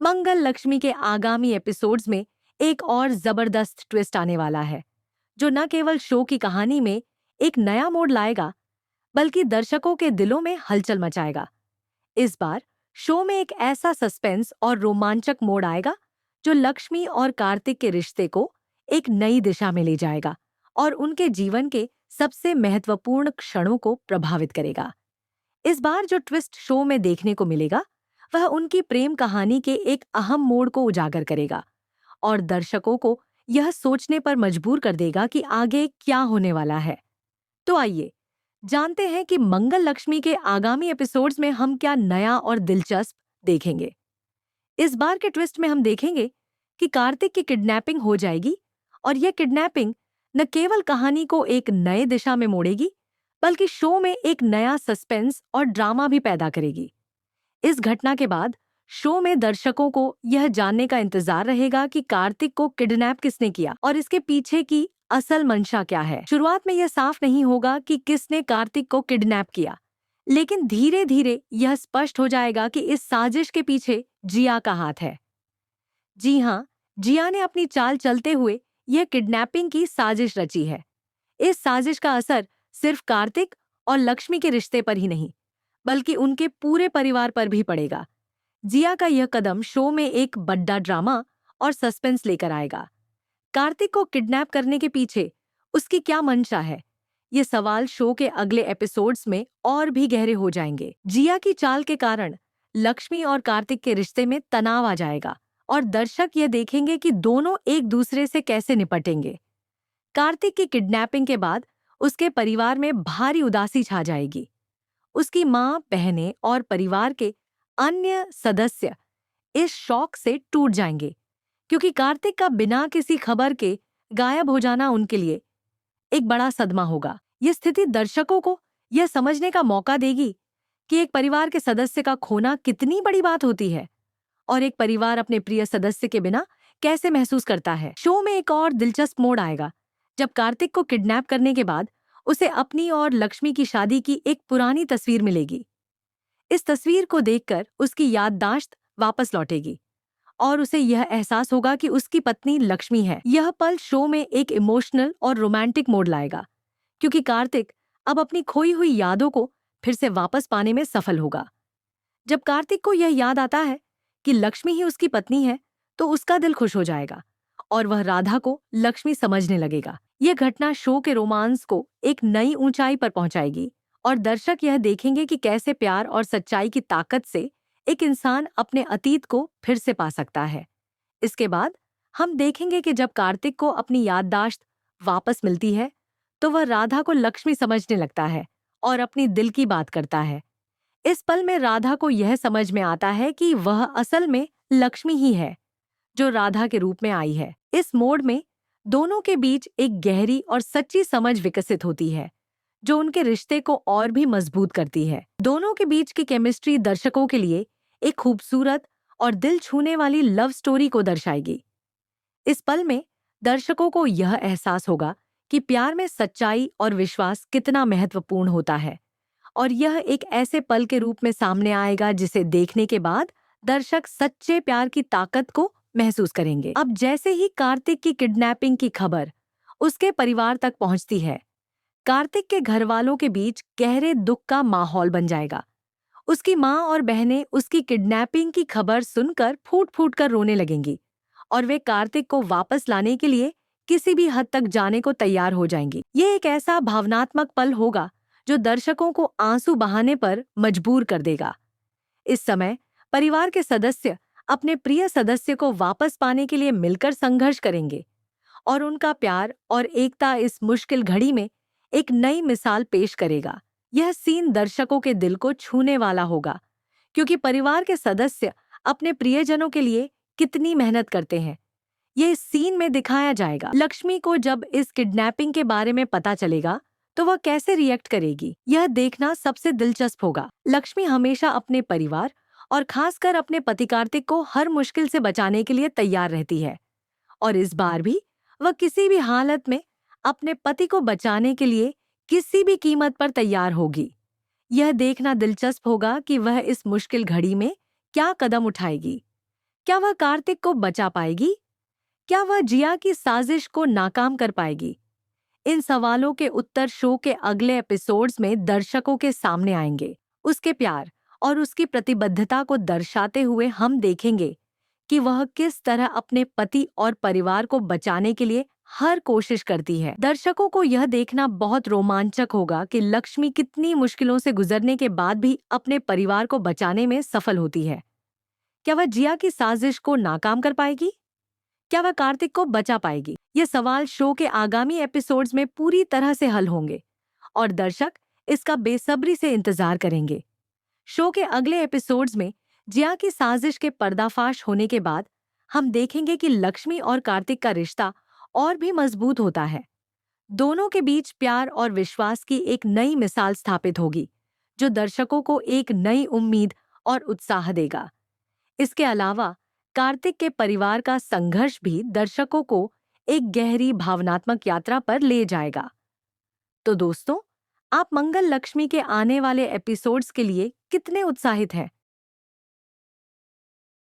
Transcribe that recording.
मंगल लक्ष्मी के आगामी एपिसोड्स में एक और जबरदस्त ट्विस्ट आने वाला है, जो न केवल शो की कहानी में एक नया मोड़ लाएगा, बल्कि दर्शकों के दिलों में हलचल मचाएगा। इस बार शो में एक ऐसा सस्पेंस और रोमांचक मोड़ आएगा, जो लक्ष्मी और कार्तिक के रिश्ते को एक नई दिशा में ले जाएगा और उनके जीवन के सबसे महत्वपूर्ण क्षणों को प्रभावित करेगा। इस बार जो ट्विस्ट शो में देखने को मिलेगा, वह उनकी प्रेम कहानी के एक अहम मोड़ को उजागर करेगा और दर्शकों को यह सोचने पर मजबूर कर देगा कि आगे क्या होने वाला है। तो आइए जानते हैं कि मंगल लक्ष्मी के आगामी एपिसोड्स में हम क्या नया और दिलचस्प देखेंगे। इस बार के ट्विस्ट में हम देखेंगे कि कार्तिक की किडनैपिंग हो जाएगी और यह किडनैपिंग न केवल कहानी को एक नए दिशा में मोड़ेगी, बल्कि शो में एक नया सस्पेंस और ड्रामा भी पैदा करेगी। इस घटना के बाद शो में दर्शकों को यह जानने का इंतजार रहेगा कि कार्तिक को किडनैप किसने किया और इसके पीछे की असल मंशा क्या है। शुरुआत में यह साफ नहीं होगा कि किसने कार्तिक को किडनैप किया, लेकिन धीरे धीरे यह स्पष्ट हो जाएगा कि इस साजिश के पीछे जिया का हाथ है। जी हाँ, जिया ने अपनी चाल चलते हुए यह किडनैपिंग की साजिश रची है। इस साजिश का असर सिर्फ कार्तिक और लक्ष्मी के रिश्ते पर ही नहीं, बल्कि उनके पूरे परिवार पर भी पड़ेगा। जिया का यह कदम शो में एक बड़ा ड्रामा और सस्पेंस लेकर आएगा। कार्तिक को किडनैप करने के पीछे उसकी क्या मंशा है, ये सवाल शो के अगले एपिसोड्स में और भी गहरे हो जाएंगे। जिया की चाल के कारण लक्ष्मी और कार्तिक के रिश्ते में तनाव आ जाएगा और दर्शक ये देखेंगे कि दोनों एक दूसरे से कैसे निपटेंगे। कार्तिक की किडनैपिंग के बाद उसके परिवार में भारी उदासी छा जाएगी। उसकी माँ, बहनें और परिवार के अन्य सदस्य इस शौक से टूट जाएंगे, क्योंकि कार्तिक का बिना किसी खबर के गायब हो जाना उनके लिए एक बड़ा सदमा होगा। यह स्थिति दर्शकों को यह समझने का मौका देगी कि एक परिवार के सदस्य का खोना कितनी बड़ी बात होती है और एक परिवार अपने प्रिय सदस्य के बिना कैसे महसूस करता है। शो में एक और दिलचस्प मोड़ आएगा जब कार्तिक को किडनैप करने के बाद उसे अपनी और लक्ष्मी की शादी की एक पुरानी तस्वीर मिलेगी। इस तस्वीर को देखकर उसकी याददाश्त वापस लौटेगी और उसे यह एहसास होगा कि उसकी पत्नी लक्ष्मी है। यह पल शो में एक इमोशनल और रोमांटिक मोड़ लाएगा, क्योंकि कार्तिक अब अपनी खोई हुई यादों को फिर से वापस पाने में सफल होगा। जब कार्तिक को यह याद आता है कि लक्ष्मी ही उसकी पत्नी है, तो उसका दिल खुश हो जाएगा और वह राधा को लक्ष्मी समझने लगेगा। यह घटना शो के रोमांस को एक नई ऊंचाई पर पहुंचाएगी और दर्शक यह देखेंगे कि कैसे प्यार और सच्चाई की ताकत से एक इंसान अपने अतीत को फिर से पा सकता है। इसके बाद हम देखेंगे कि जब कार्तिक को अपनी याददाश्त वापस मिलती है, तो वह राधा को लक्ष्मी समझने लगता है और अपनी दिल की बात करता है। इस पल में राधा को यह समझ में आता है कि वह असल में लक्ष्मी ही है, जो राधा के रूप में आई है। इस मोड़ में दोनों के बीच एक गहरी और सच्ची समझ विकसित होती है, जो उनके रिश्ते को और भी मजबूत करती है। दोनों के बीच की केमिस्ट्री दर्शकों के लिए एक खूबसूरत और दिल छूने वाली लव स्टोरी को दर्शाएगी। इस पल में दर्शकों को यह एहसास होगा कि प्यार में सच्चाई और विश्वास कितना महत्वपूर्ण होता है, और यह एक ऐसे पल के रूप में सामने आएगा जिसे देखने के बाद दर्शक सच्चे प्यार की ताकत को महसूस करेंगे। अब जैसे ही कार्तिक की किडनैपिंग की खबर उसके परिवार तक पहुंचती है, कार्तिक के घर वालों के बीच गहरे दुख का माहौल बन जाएगा। उसकी माँ और बहनें उसकी किडनैपिंग की खबर सुनकर फूट फूट कर रोने लगेंगी और वे कार्तिक को वापस लाने के लिए किसी भी हद तक जाने को तैयार हो जाएंगी। ये एक ऐसा भावनात्मक पल होगा जो दर्शकों को आंसू बहाने पर मजबूर कर देगा। इस समय परिवार के सदस्य अपने प्रिय सदस्य को वापस पाने के लिए मिलकर संघर्ष करेंगे और उनका प्यार और एकता इस मुश्किल घड़ी में एक नई मिसाल पेश करेगा। यह सीन दर्शकों के दिल को छूने वाला होगा, क्योंकि परिवार के सदस्य अपने प्रियजनों के लिए कितनी मेहनत करते हैं, ये इस सीन में दिखाया जाएगा। लक्ष्मी को जब इस किडनैपिंग के बारे में पता चलेगा, तो वह कैसे रिएक्ट करेगी, यह देखना सबसे दिलचस्प होगा। लक्ष्मी हमेशा अपने परिवार और खासकर अपने पति कार्तिक को हर मुश्किल से बचाने के लिए तैयार रहती है, और इस बार भी वह किसी भी हालत में अपने पति को बचाने के लिए किसी भी कीमत पर तैयार होगी। यह देखना दिलचस्प होगा कि वह इस मुश्किल घड़ी में क्या कदम उठाएगी। क्या वह कार्तिक को बचा पाएगी? क्या वह जिया की साजिश को नाकाम कर पाएगी? इन सवालों के उत्तर शो के अगले एपिसोड्स में दर्शकों के सामने आएंगे। उसके प्यार और उसकी प्रतिबद्धता को दर्शाते हुए हम देखेंगे कि वह किस तरह अपने पति और परिवार को बचाने के लिए हर कोशिश करती है। दर्शकों को यह देखना बहुत रोमांचक होगा कि लक्ष्मी कितनी मुश्किलों से गुजरने के बाद भी अपने परिवार को बचाने में सफल होती है। क्या वह जिया की साजिश को नाकाम कर पाएगी? क्या वह कार्तिक को बचा पाएगी? ये सवाल शो के आगामी एपिसोड्स में पूरी तरह से हल होंगे और दर्शक इसका बेसब्री से इंतजार करेंगे। शो के अगले एपिसोड्स में जिया की साजिश के पर्दाफाश होने के बाद हम देखेंगे कि लक्ष्मी और कार्तिक का रिश्ता और भी मजबूत होता है। दोनों के बीच प्यार और विश्वास की एक नई मिसाल स्थापित होगी, जो दर्शकों को एक नई उम्मीद और उत्साह देगा। इसके अलावा कार्तिक के परिवार का संघर्ष भी दर्शकों को एक गहरी भावनात्मक यात्रा पर ले जाएगा। तो दोस्तों, आप मंगल लक्ष्मी के आने वाले एपिसोड्स के लिए कितने उत्साहित हैं?